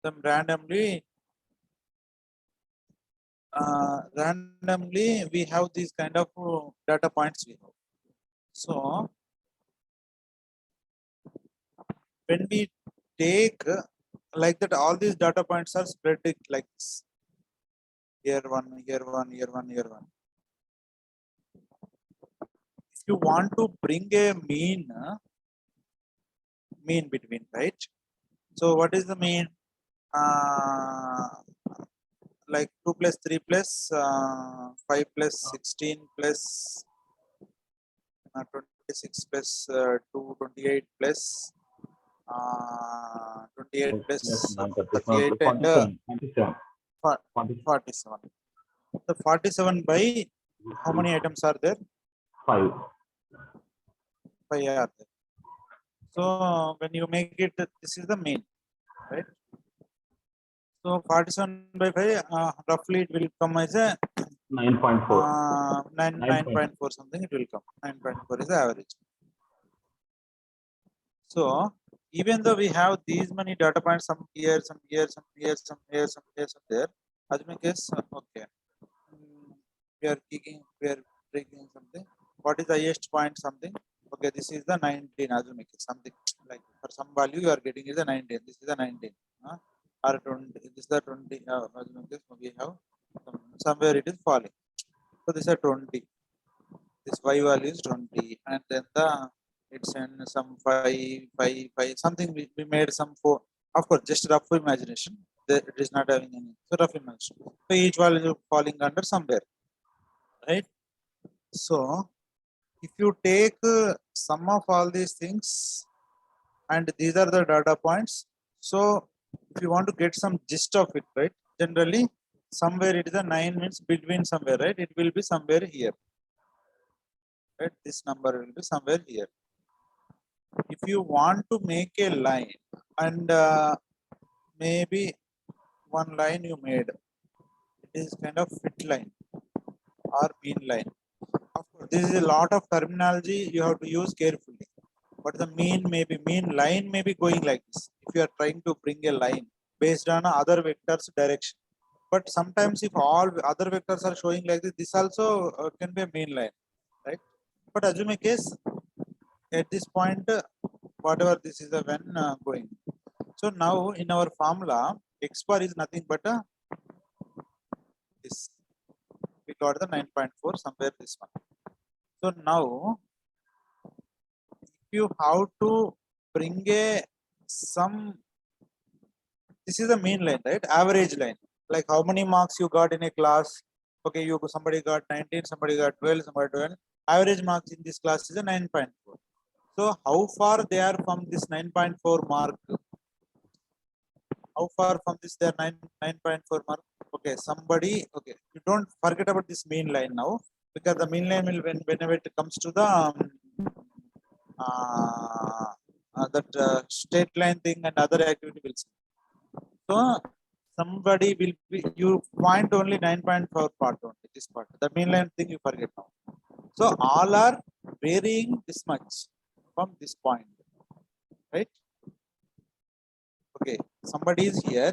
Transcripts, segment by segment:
them randomly. Randomly, we have these kind of data points we have. So when we take like that, all these data points are spread like this. Here one, here one, here one, here one. If you want to bring a mean between, right? So what is the mean? Like 2 plus 3 plus 5 plus 16 plus 26 plus 2, 28 plus 28 plus Yes, 38 and 47. 47. The 47 by how many items are there? 5. 5 are there. So when you make it, this is the mean, right? So 47 by 5, roughly it will come as a 9.4. 9.4 something it will come. 9.4 is the average. So even though we have these many data points, some here, some here, some here, some here, some here, some there, assume case, okay. We are breaking something. What is the highest point? Something. Okay, this is the 19. Assume case something like for some value you are getting is the 19. This is the 19. Or 20. This is the 20. Assume case we have somewhere it is falling. So this is 20. This y value is 20, and then it's in some 5 something we made some 4. Of course, just rough imagination. It is not having any. So rough imagination. So each value is falling under somewhere, right? So if you take sum of all these things, and these are the data points. So if you want to get some gist of it, right? Generally, somewhere it is a 9 means between somewhere, right? It will be somewhere here. Right? This number will be somewhere here. If you want to make a line and maybe one line you made, it is kind of fit line or mean line. Of course, this is a lot of terminology you have to use carefully. But the mean line may be going like this. If you are trying to bring a line based on other vectors direction. But sometimes if all other vectors are showing like this also can be a mean line, right? But assume a case at this point, whatever this is the when going. So now in our formula, x bar is nothing but this. We got the 9.4 somewhere this one. So now, if you have to bring this is the mean line, right? Average line. Like how many marks you got in a class? Okay, somebody got 19, somebody got 12, somebody 12. Average marks in this class is a 9.4. So how far they are from this 9.4 mark? How far from this they are 9.4 mark? Okay, okay, you don't forget about this mean line now, because the mean line will whenever it comes to the that state line thing and other activity will see. So somebody will be, you find only 9.4 part only, this part. The mean line thing you forget now. So all are varying this much from this point, right? Okay, somebody is here,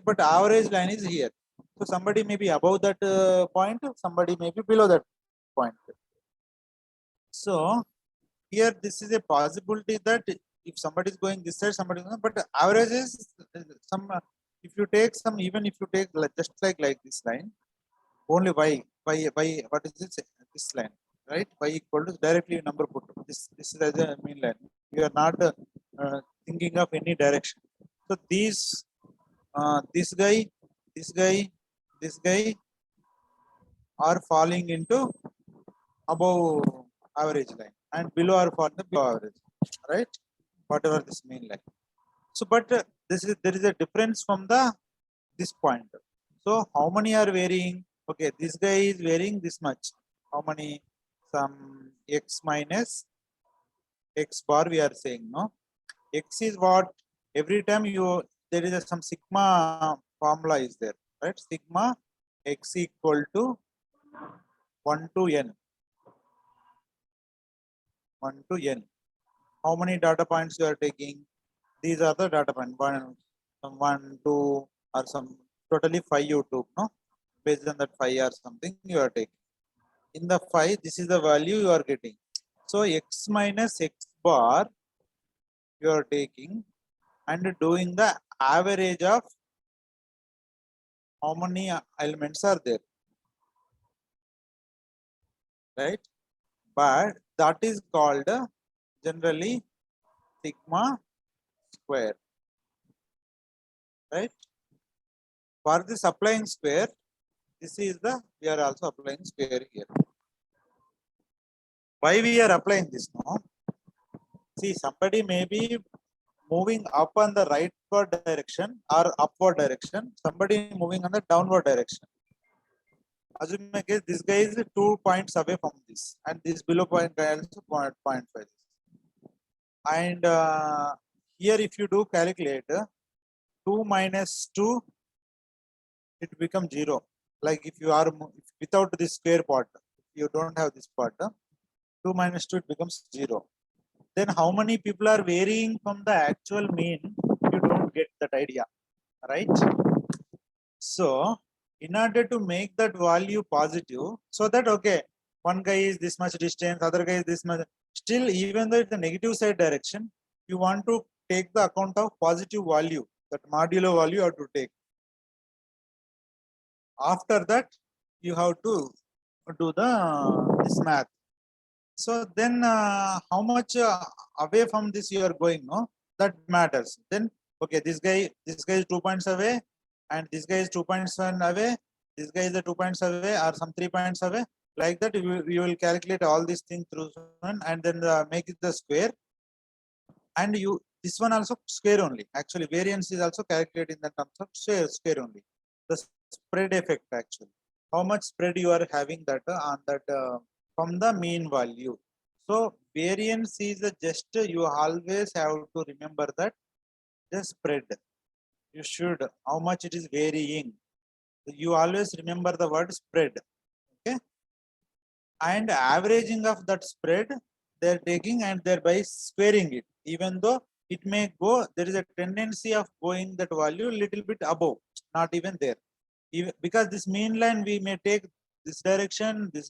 but average line is here. So somebody may be above that point, somebody may be below that point. So here this is a possibility that if somebody is going this side, somebody is going, but average is some. If you take some, even if you take just like this line, only y, what is this line, right? Y equal to directly number put. This is as a mean line. You are not thinking of any direction. So these this guy, this guy, this guy are falling into above average line, and below are falling below average, right? Whatever this mean line. So, but there is a difference from this point. So how many are varying? Okay, this guy is varying this much. How many? Some x minus x bar we are saying, no? X is what? Every time there is some sigma formula is there, right? Sigma x equal to 1 to n. 1 to n. How many data points you are taking? These are the data points. 1, 2, or some totally 5 you took, no? Based on that 5 or something you are taking. In the 5, this is the value you are getting. So x minus x bar you are taking and doing the average of how many elements are there, right? But that is called generally sigma square, right? For this applying square, this is the, we are also applying square here. Why we are applying this now? See, somebody may be moving up on the rightward direction or upward direction, somebody moving on the downward direction. Assume this guy is 2 points away from this, and this below point guy also 0.5. And here, if you do calculate 2 minus 2, it becomes 0. Like if you are without this square part, you don't have this part, 2 minus 2, it becomes 0. Then how many people are varying from the actual mean? You don't get that idea, right? So in order to make that value positive, so that okay, one guy is this much distance, other guy is this much, still even though it's the negative side direction, you want to take the account of positive value, that modulo value you have to take. After that, you have to do this math. So then how much away from this you are going, no? That matters. Then okay, this guy is 2 points away, and this guy is 2 points away, this guy is 2 points away, or some 3 points away. Like that, you will calculate all these things through one, and then make it the square. And you, this one also square only. Actually, variance is also calculated in the terms of square only. The spread effect actually. How much spread you are having that on that from the mean value. So variance is just, you always have to remember that the spread. You should, how much it is varying. You always remember the word spread. Okay. And averaging of that spread, they're taking and thereby squaring it. Even though it may go, there is a tendency of going that value a little bit above, not even there. Even because this mean line, we may take this direction, this,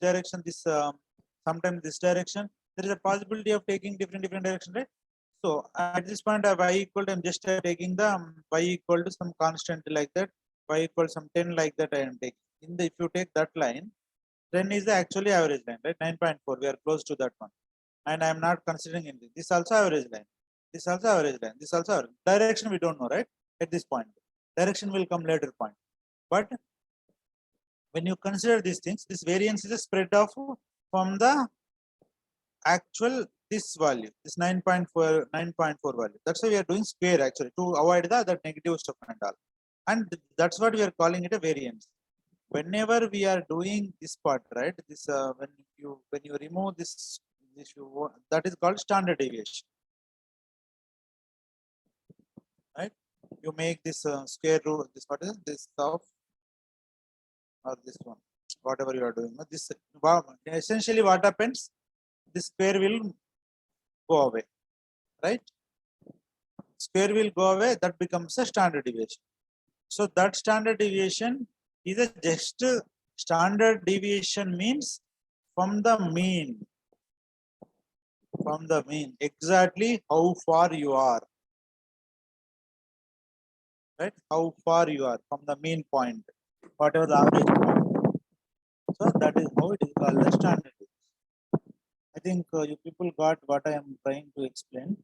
sometimes this direction. There is a possibility of taking different direction, right? So at this point of y equal to, I'm just taking the y equal to some constant like that, y equal some 10 like that I am taking. In the, if you take that line, 10 is the actually average line, right? 9.4, we are close to that one. And I am not considering anything. This also average line. This also average line. This also average. Direction we don't know, right? At this point. Direction will come later point. But when you consider these things, this variance is a spread of from the actual this value, this 9.4 value. That's why we are doing square actually, to avoid that negative stuff and all. And that's what we are calling it a variance. Whenever we are doing this part, right? This when you remove this that is called standard deviation, right? You make this square root, this what is this of, or this one, whatever you are doing. This essentially what happens, this square will go away, right? Square will go away, that becomes a standard deviation. So that standard deviation is a just standard deviation means from the mean, exactly how far you are, right? How far you are from the mean point, whatever the average point. So that is how it is called the standard deviation. I think you people got what I am trying to explain.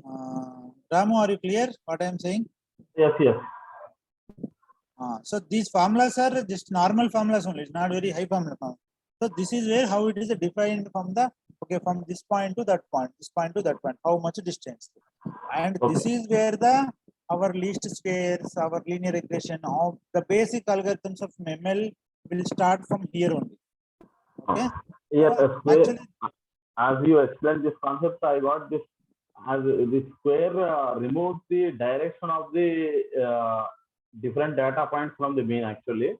Ramu, are you clear what I am saying? Yes, yes. So these formulas are just normal formulas only, it's not very high formula. So this is where how it is defined from the, okay, from this point to that point, this point to that point, how much distance. And this is where the our least squares, our linear regression, of the basic algorithms of ML will start from here only. Okay. Yes, Actually, as you explained this concept, I got this as the square removes the direction of the different data points from the mean actually.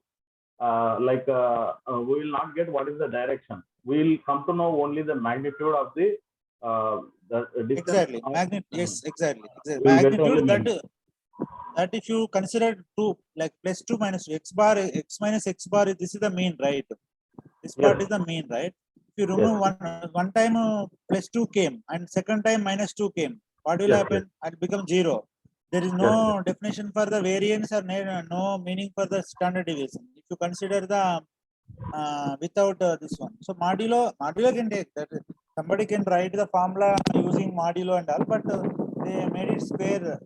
We will not get what is the direction. We will come to know only the magnitude of the distance. exactly. Yes, exactly. We will get only Magnitude that mean. that if you consider 2 like plus 2 minus 2 x bar x minus x bar this is the mean, right? This part Yes. is the mean, right? If you Yes. remove one time plus 2 came and second time minus 2 came, what will Yes. happen? It become 0. There is no Yes. definition for the variance or no meaning for the standard deviation if you consider the without this one. So modulo can take that. Somebody can write the formula using modulo and all, but they made it square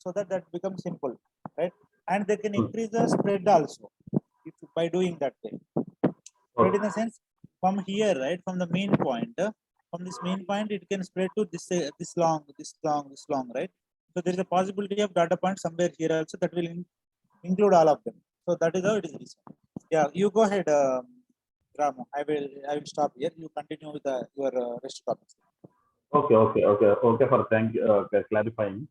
so that that becomes simple, right? And they can increase the spread also if by doing that way. Spread in the sense from here, right? From the main point, from this main point, it can spread to this long, this long, this long, right? So there is a possibility of data point somewhere here also that will include all of them. So that is how it is. Yeah, you go ahead, Ramu. I will stop here. You continue with your rest topics. Okay. For thank you clarifying.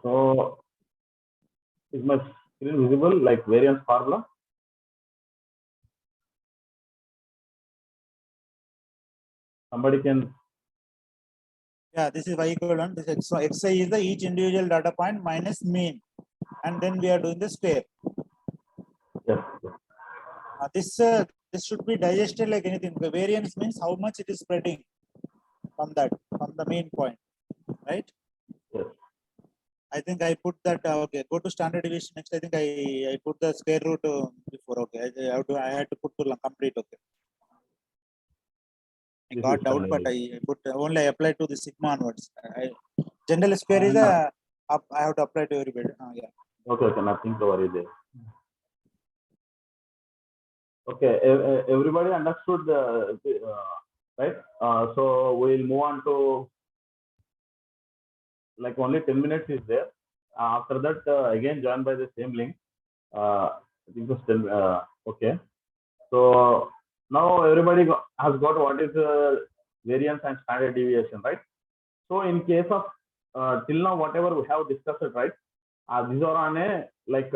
So is my screen visible like variance formula? Somebody can. Yeah, this is y equal 1. This x, so xi is the each individual data point minus mean, and then we are doing the square. Yes. This should be digested like anything. The variance means how much it is spreading from the main point, right? Yes. I think I put that. Okay, go to standard deviation next. I think I put the square root before. Okay, I had to put to complete. Okay, I This got is doubt, but standard. I put only I applied to the sigma onwards. General square is I have to apply to everybody. Yeah. Okay. Nothing to worry there. Okay. Everybody understood right? So we'll move on to like only 10 minutes is there. After that, again join by the same link. I think it's still okay. So now everybody has got what is variance and standard deviation, right? So in case of till now, whatever we have discussed, right? These are on a like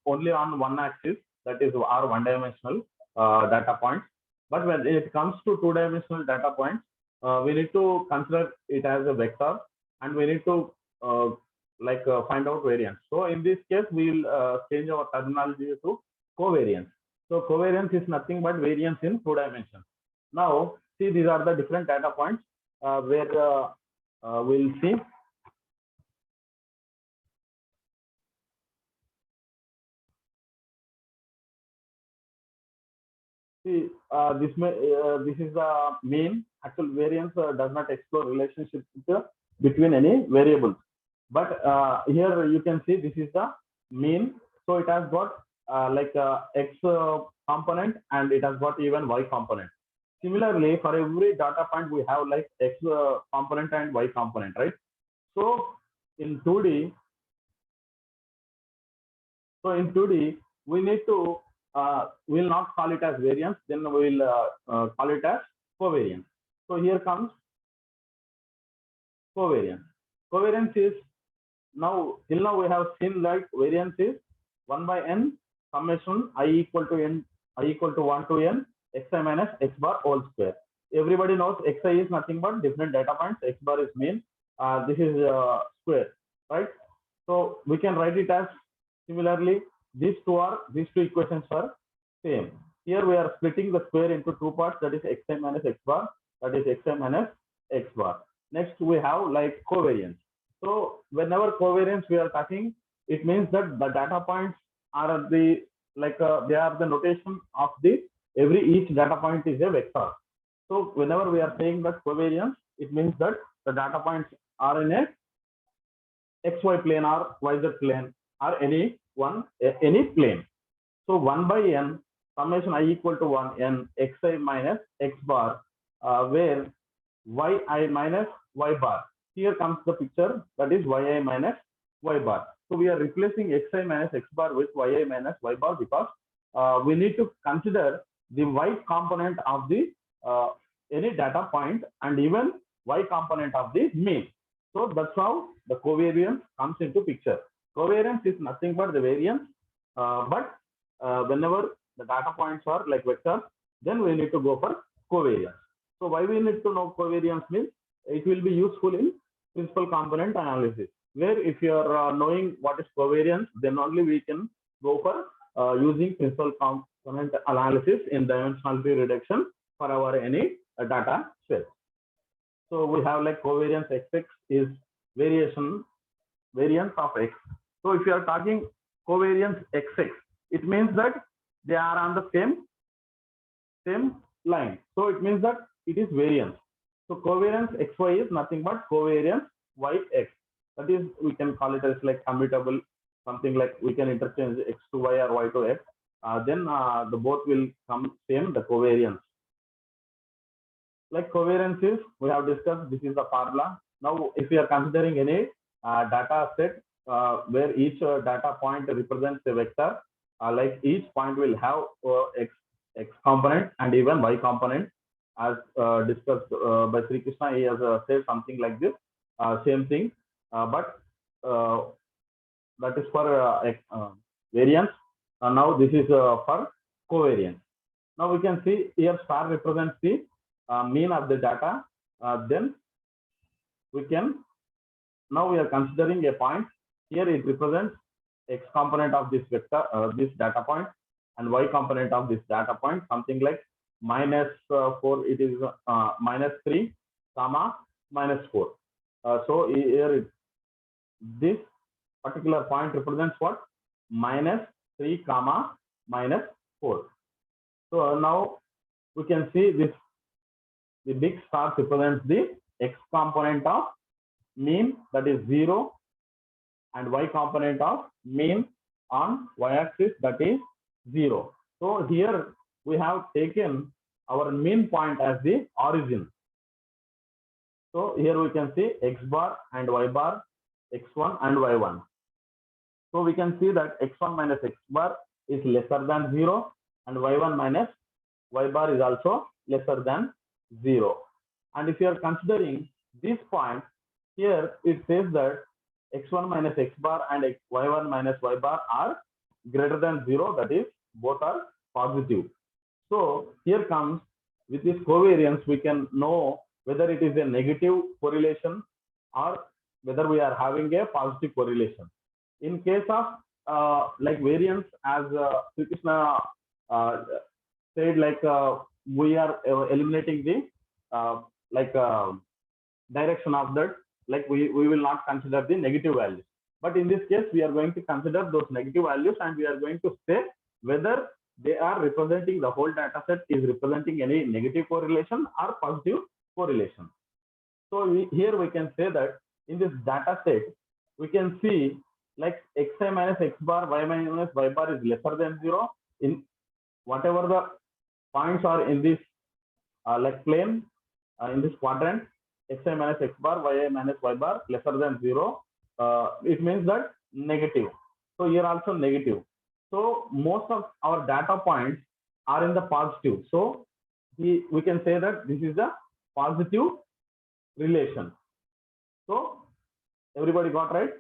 only on one axis, that is our one-dimensional data points. But when it comes to two-dimensional data points, we need to consider it as a vector, and we need to find out variance. So in this case, we'll change our terminology to covariance. So covariance is nothing but variance in two dimensions. Now, see, these are the different data points where we'll see. See, this is the mean. Actual variance does not explore relationship between any variables. But here you can see this is the mean. So it has got x component, and it has got even y component. Similarly, for every data point, we have like x component and y component, right? So in 2D, we need to we'll not call it as variance, then we'll call it as covariance. So here comes covariance. Covariance is now till now we have seen like variance is 1 by n summation I equal to 1 to n xi minus x bar whole square. Everybody knows xi is nothing but different data points. X bar is mean. This is square, right? So we can write it as similarly. These two equations are same. Here we are splitting the square into two parts, that is xi minus x bar, that is xi minus x bar. Next we have like covariance. So whenever covariance we are talking, it means that the data points are the they are the notation of the each data point is a vector. So whenever we are saying that covariance, it means that the data points are in a xy plane or yz plane or any plane. So 1 by n summation I equal to 1 n xi minus x bar, where yi minus y bar. Here comes the picture, that is yi minus y bar. So we are replacing xi minus x bar with yi minus y bar because we need to consider the y component of the any data point and even y component of the mean. So that's how the covariance comes into picture. Covariance is nothing but the variance, but whenever the data points are like vectors, then we need to go for covariance. So why we need to know covariance means it will be useful in principal component analysis, where if you are knowing what is covariance, then only we can go for using principal component analysis in dimensionality reduction for our any data set. So we have like covariance xx is variance of x. So if you are talking covariance xx, it means that they are on the same line. So it means that it is variance. So covariance xy is nothing but covariance yx. That is, we can call it as like commutable, something like we can interchange x to y or y to x. Then the both will come same, the covariance. Like covariance is, we have discussed, this is the formula. Now, if we are considering any data set where each data point represents a vector, like each point will have x component and even y component, as discussed by Sri Krishna. He has said something like this, same thing, but that is for variance. Now this is for covariance. Now we can see here star represents the mean of the data. Then we can, now we are considering a point. Here it represents x component of this vector, this data point, and y component of this data point, something like -4, it is -3, comma, -4. So here this particular point represents what? -3, comma, -4. So now we can see this, the big star represents the x component of mean, that is 0, and y component of mean on y-axis, that is 0. So here we have taken our mean point as the origin. So here we can see x bar and y bar, x1 and y1. So we can see that x1 minus x bar is lesser than 0, and y1 minus y bar is also lesser than 0. And if you are considering this point, here it says that x1 minus x bar and y1 minus y bar are greater than 0, that is, both are positive. So here comes, with this covariance, we can know whether it is a negative correlation or whether we are having a positive correlation. In case of like variance, as Sri Krishna said, like we are eliminating the direction of that, like we will not consider the negative values. But in this case, we are going to consider those negative values, and we are going to say whether they are representing, the whole data set is representing any negative correlation or positive correlation. So here we can say that in this data set, we can see like xi minus x bar, y minus y bar is lesser than 0 in whatever the points are in this like plane, in this quadrant. Xi minus x bar, yi minus y bar lesser than 0, it means that negative. So here also negative. So most of our data points are in the positive. So we can say that this is a positive relation. So everybody got right?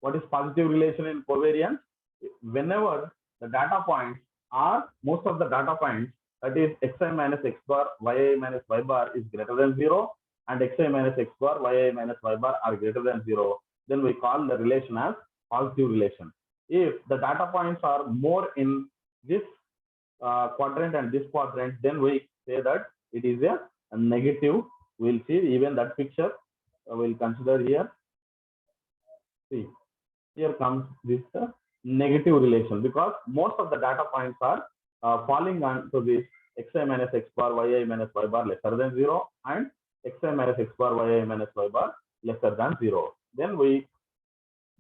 What is positive relation in covariance? Whenever the data points are, most of the data points, that is xi minus x bar, yi minus y bar is greater than 0, and xi minus x bar, yi minus y bar are greater than 0, then we call the relation as positive relation. If the data points are more in this quadrant and this quadrant, then we say that it is a negative. We'll see even that picture. We'll consider here. See, here comes this negative relation, because most of the data points are falling onto this xi minus x bar, yi minus y bar lesser than 0, and xi minus x bar, yi minus y bar lesser than 0. Then we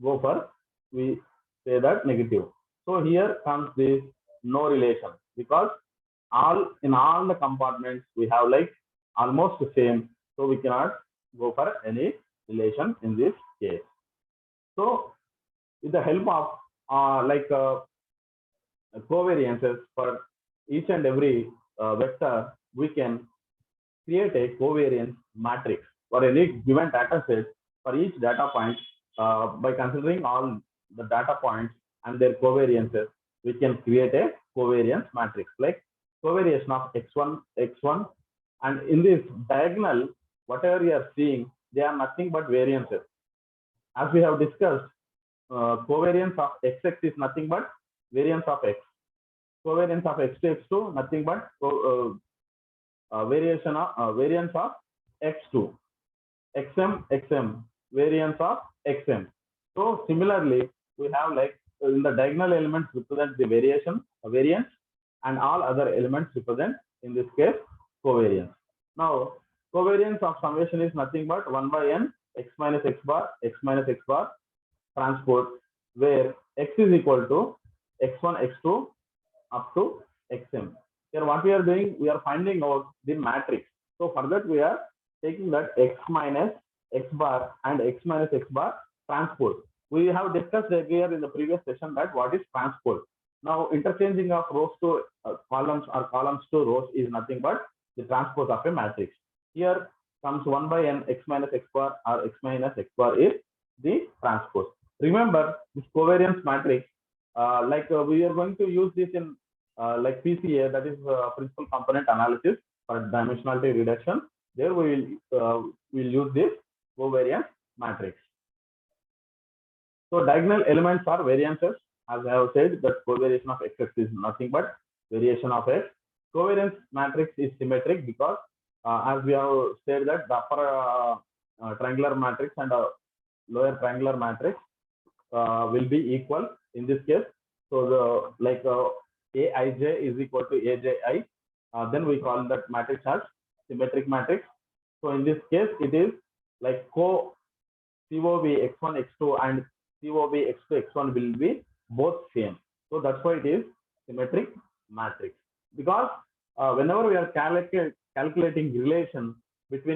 go for, we say that negative. So here comes this no relation, because in all the compartments we have like almost the same, so we cannot go for any relation in this case. So with the help of covariances for each and every vector, we can create a covariance matrix for any given data set. For each data point, by considering all the data points and their covariances, we can create a covariance matrix, like covariation of x1 And in this diagonal, whatever you are seeing, they are nothing but variances. As we have discussed, covariance of xx is nothing but variance of x. Covariance of x to x2, nothing but variance of x2. xm, variance of xm. So similarly, we have like in the diagonal elements represent the variance, and all other elements represent, in this case, covariance. Now, covariance of summation is nothing but 1 by n x minus x bar transpose, where x is equal to x1, x2 up to xm. Here, what we are doing, we are finding out the matrix. So for that, we are taking that x minus x bar and x minus x bar transpose. We have discussed earlier in the previous session that what is transpose. Now, interchanging of rows to columns or columns to rows is nothing but the transpose of a matrix. Here comes 1 by n x minus x bar or x minus x bar is the transpose. Remember this covariance matrix, we are going to use this in like PCA, that is principal component analysis for dimensionality reduction. There we will use this covariance matrix. So diagonal elements are variances. As I have said, that covariation of x is nothing but variation of x. Covariance matrix is symmetric because as we have said that the upper triangular matrix and lower triangular matrix will be equal in this case. So the Aij is equal to Aji. Then we call that matrix as symmetric matrix. So in this case, it is like COV x1, x2 and COV x2, x1 will be both same. So that's why it is symmetric matrix. Because whenever we are calculating relation between